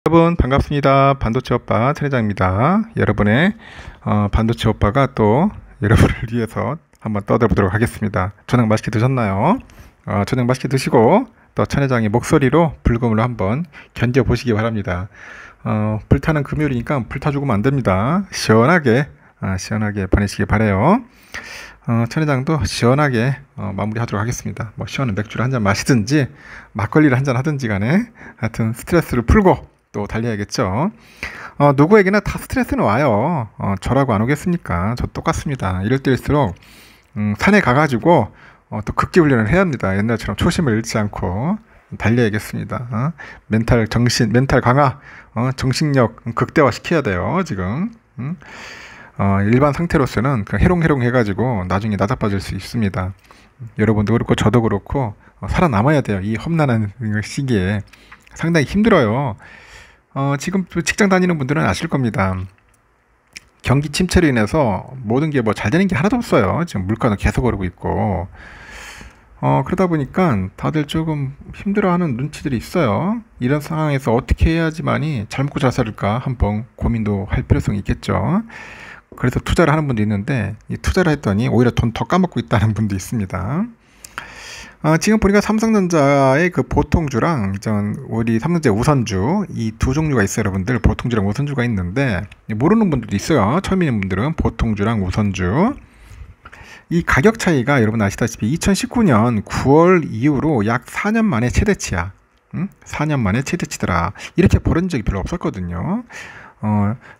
여러분 반갑습니다. 반도체 오빠 천회장입니다. 여러분의 반도체 오빠가 또 여러분을 위해서 한번 떠들어보도록 하겠습니다. 저녁 맛있게 드셨나요? 저녁 맛있게 드시고 또 천회장의 목소리로 불금을 한번 견뎌보시기 바랍니다. 불타는 금요일이니까 불타 죽으면 안 됩니다. 시원하게 보내시기 바래요. 천회장도 시원하게 마무리하도록 하겠습니다. 뭐 시원한 맥주를 한잔 마시든지 막걸리를 한잔 하든지 간에 하여튼 스트레스를 풀고 또 달려야겠죠. 누구에게나 다 스트레스는 와요. 저라고 안 오겠습니까? 저 똑같습니다. 이럴 때일수록 산에 가가지고 또 극기 훈련을 해야 합니다. 옛날처럼 초심을 잃지 않고 달려야겠습니다. 멘탈 강화, 정신력 극대화 시켜야 돼요. 지금 일반 상태로서는 그냥 해롱해롱 해가지고 나중에 나자빠질 수 있습니다. 여러분도 그렇고 저도 그렇고 살아남아야 돼요. 이 험난한 시기에 상당히 힘들어요. 지금 직장 다니는 분들은 아실 겁니다. 경기 침체로 인해서 모든 게 뭐 잘 되는 게 하나도 없어요. 지금 물가는 계속 오르고 있고 그러다 보니까 다들 조금 힘들어하는 눈치들이 있어요. 이런 상황에서 어떻게 해야지만이 잘 먹고 잘 살을까 한번 고민도 할 필요성이 있겠죠. 그래서 투자를 하는 분도 있는데 이 투자를 했더니 오히려 돈 더 까먹고 있다는 분도 있습니다. 지금 보니까 삼성전자의 그 보통주랑 우리 삼성전자 우선주 이 두 종류가 있어요. 여러분들 보통주랑 우선주가 있는데 모르는 분들도 있어요. 처음 있는 분들은 보통주랑 우선주 이 가격 차이가 여러분 아시다시피 2019년 9월 이후로 약 4년 만에 최대치야. 4년 만에 최대치더라. 이렇게 벌어진 적이 별로 없었거든요.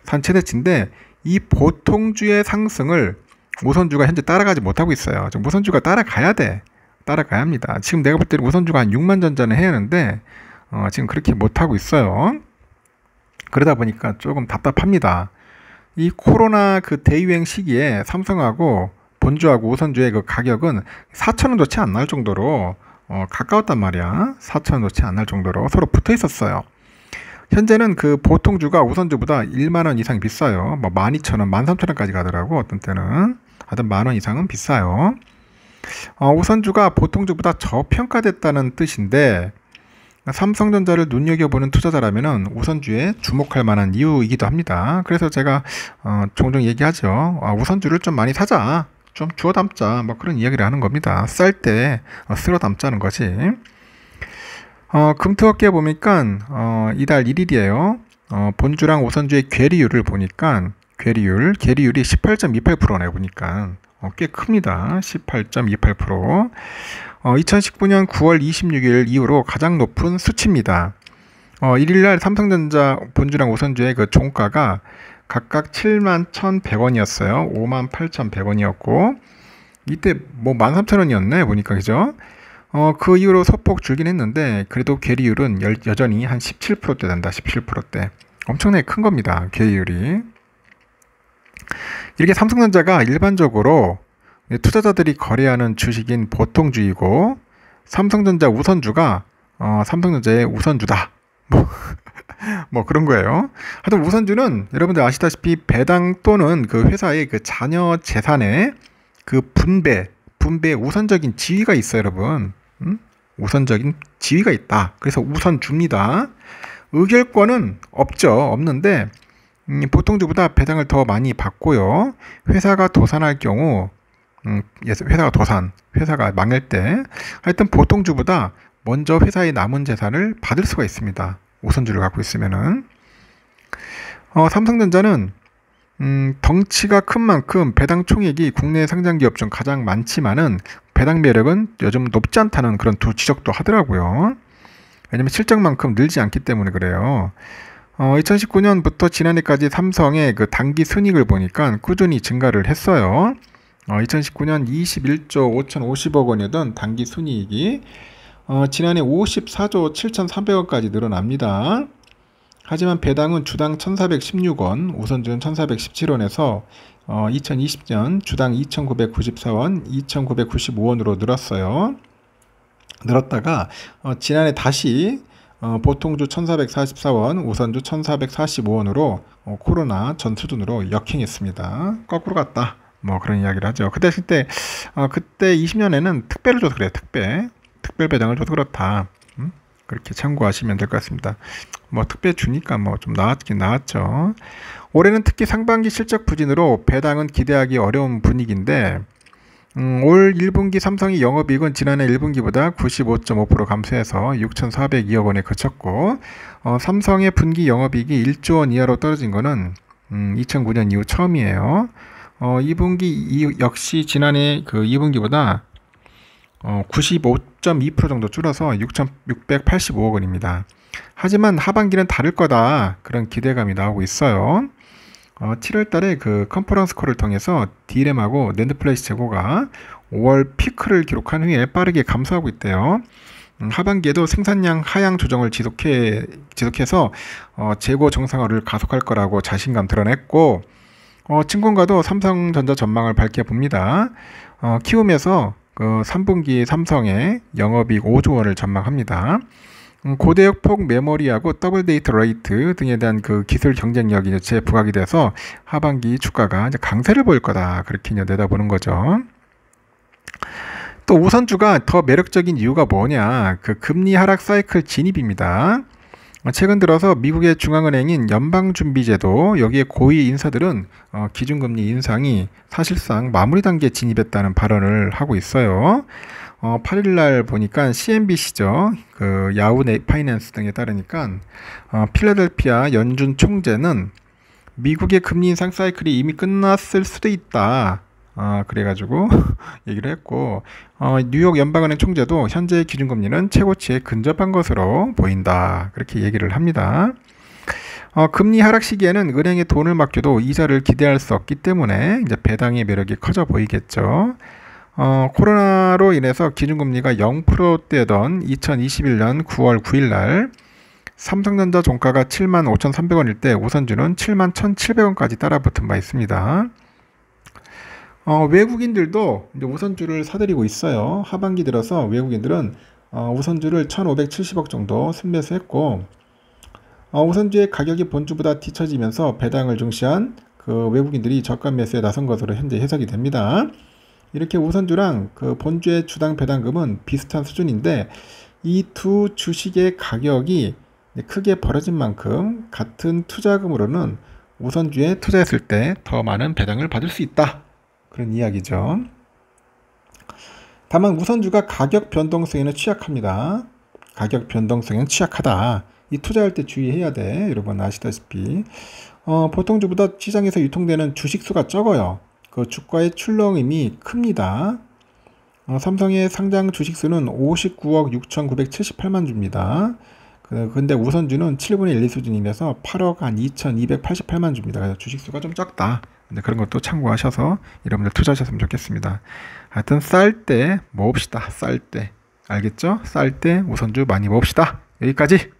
산 최대치인데 이 보통주의 상승을 우선주가 현재 따라가지 못하고 있어요. 우선주가 따라가야 합니다. 지금 내가 볼 때는 우선주가 한 6만 전자는 해야 하는데 지금 그렇게 못하고 있어요. 그러다 보니까 조금 답답합니다. 이 코로나 그 대유행 시기에 삼성하고 본주하고 우선주의 그 가격은 4,000원 도치 안 날 정도로 가까웠단 말이야. 4,000원 도치 안 날 정도로 서로 붙어 있었어요. 현재는 그 보통주가 우선주보다 1만원 이상 비싸요. 뭐 12,000원, 13,000원까지 가더라고. 어떤 때는 하여튼 만원 이상은 비싸요. 우선주가 보통주보다 저평가됐다는 뜻인데 삼성전자를 눈여겨보는 투자자라면 우선주에 주목할 만한 이유이기도 합니다. 그래서 제가 종종 얘기하죠. 우선주를 좀 많이 사자, 좀 주워 담자, 뭐 그런 이야기를 하는 겁니다. 쌀 때 쓸어 담자는 거지. 금토업계 보니까 이달 1일이에요. 본주랑 우선주의 괴리율을 보니까 괴리율이 18.28%네 보니까 꽤 큽니다. 18.28%. 2019년 9월 26일 이후로 가장 높은 수치입니다. 1일날 삼성전자 본주랑 우선주의 그 종가가 각각 71,100원이었어요. 58,100원이었고 이때 뭐 13,000원이었네 보니까 그죠? 그 이후로 소폭 줄긴 했는데 그래도 괴리율은 여전히 한 17%대 된다. 17%대. 엄청나게 큰 겁니다. 괴리율이. 이렇게 삼성전자가 일반적으로 투자자들이 거래하는 주식인 보통주이고 삼성전자 우선주가 삼성전자의 우선주다. 뭐 그런 거예요. 하여튼 우선주는 여러분들 아시다시피 배당 또는 그 회사의 그 자녀 재산의 그 분배 우선적인 지위가 있어요, 여러분. 우선적인 지위가 있다. 그래서 우선주입니다. 의결권은 없는데 보통주보다 배당을 더 많이 받고요. 회사가 도산할 경우 회사가 망할 때 하여튼 보통주보다 먼저 회사의 남은 재산을 받을 수가 있습니다. 우선주를 갖고 있으면은 삼성전자는 덩치가 큰 만큼 배당 총액이 국내 상장기업 중 가장 많지만은 배당 매력은 요즘 높지 않다는 그런 지적도 하더라고요. 왜냐면 실적만큼 늘지 않기 때문에 그래요. 2019년부터 지난해까지 삼성의 그 당기 순이익을 보니까 꾸준히 증가를 했어요. 2019년 21조 5,050억 원이던 당기 순이익이 지난해 54조 7,300원까지 늘어납니다. 하지만 배당은 주당 1,416원, 우선주는 1,417원에서 2020년 주당 2,994원, 2,995원으로 늘었어요. 늘었다가 지난해 다시 보통주 1,444원, 우선주 1,445원으로 코로나 전 수준으로 역행했습니다. 거꾸로 갔다. 뭐 그런 이야기를 하죠. 그때 20년에는 특배를 줘서 그래. 특별 배당을 줘서 그렇다. 그렇게 참고하시면 될 것 같습니다. 뭐 특별 주니까 뭐 좀 나왔긴 나왔죠. 올해는 특히 상반기 실적 부진으로 배당은 기대하기 어려운 분위기인데 올 1분기 삼성의 영업이익은 지난해 1분기보다 95.5% 감소해서 6,402억 원에 그쳤고 삼성의 분기 영업이익이 1조 원 이하로 떨어진 것은 2009년 이후 처음이에요. 2분기 역시 지난해 그 2분기보다 95.2% 정도 줄어서 6,685억 원입니다. 하지만 하반기는 다를 거다, 그런 기대감이 나오고 있어요. 7월 달에 그 컨퍼런스 콜을 통해서 D램하고 낸드플래시 재고가 5월 피크를 기록한 후에 빠르게 감소하고 있대요. 하반기에도 생산량 하향 조정을 지속해서 재고 정상화를 가속할 거라고 자신감 드러냈고, 증권가도 삼성전자 전망을 밝혀봅니다. 키움에서 그 3분기 삼성의 영업이익 5조 원을 전망합니다. 고대역폭 메모리하고 더블 데이터 레이트 등에 대한 그 기술 경쟁력이 이제 재부각이 돼서 하반기 주가가 이제 강세를 보일 거다, 그렇게 이제 내다보는 거죠. 또 우선주가 더 매력적인 이유가 뭐냐, 그 금리 하락 사이클 진입입니다. 최근 들어서 미국의 중앙은행인 연방준비제도, 여기에 고위 인사들은 기준금리 인상이 사실상 마무리 단계에 진입했다는 발언을 하고 있어요. 8일날 보니까 CNBC죠. 그 야후 파이낸스 등에 따르니까 필라델피아 연준 총재는 미국의 금리 인상 사이클이 이미 끝났을 수도 있다, 그래가지고 얘기를 했고, 뉴욕 연방은행 총재도 현재 기준금리는 최고치에 근접한 것으로 보인다, 그렇게 얘기를 합니다. 금리 하락 시기에는 은행에 돈을 맡겨도 이자를 기대할 수 없기 때문에 이제 배당의 매력이 커져 보이겠죠. 코로나로 인해서 기준금리가 0%대던 2021년 9월 9일날 삼성전자 종가가 75,300원일 때 우선주는 71,700원까지 따라붙은 바 있습니다. 외국인들도 이제 우선주를 사들이고 있어요. 하반기 들어서 외국인들은 우선주를 1,570억 정도 순매수했고, 우선주의 가격이 본주보다 뒤처지면서 배당을 중시한 그 외국인들이 저가 매수에 나선 것으로 현재 해석이 됩니다. 이렇게 우선주랑 그 본주의 주당 배당금은 비슷한 수준인데, 이 두 주식의 가격이 크게 벌어진 만큼 같은 투자금으로는 우선주에 투자했을 때 더 많은 배당을 받을 수 있다, 그런 이야기죠. 다만 우선주가 가격 변동성에는 취약합니다. 가격 변동성에는 취약하다. 이 투자할 때 주의해야 돼. 여러분 아시다시피 보통주보다 시장에서 유통되는 주식수가 적어요. 그 주가의 출렁임이 큽니다. 삼성의 상장 주식수는 59억 6,978만 주입니다. 근데 우선주는 7분의 1 수준이라서 8억 한 2,288만 주입니다. 그래서 주식수가 좀 적다. 근데 그런 것도 참고하셔서 여러분들 투자하셨으면 좋겠습니다. 하여튼 쌀 때 모읍시다. 쌀 때. 알겠죠? 쌀 때 우선주 많이 모읍시다. 여기까지.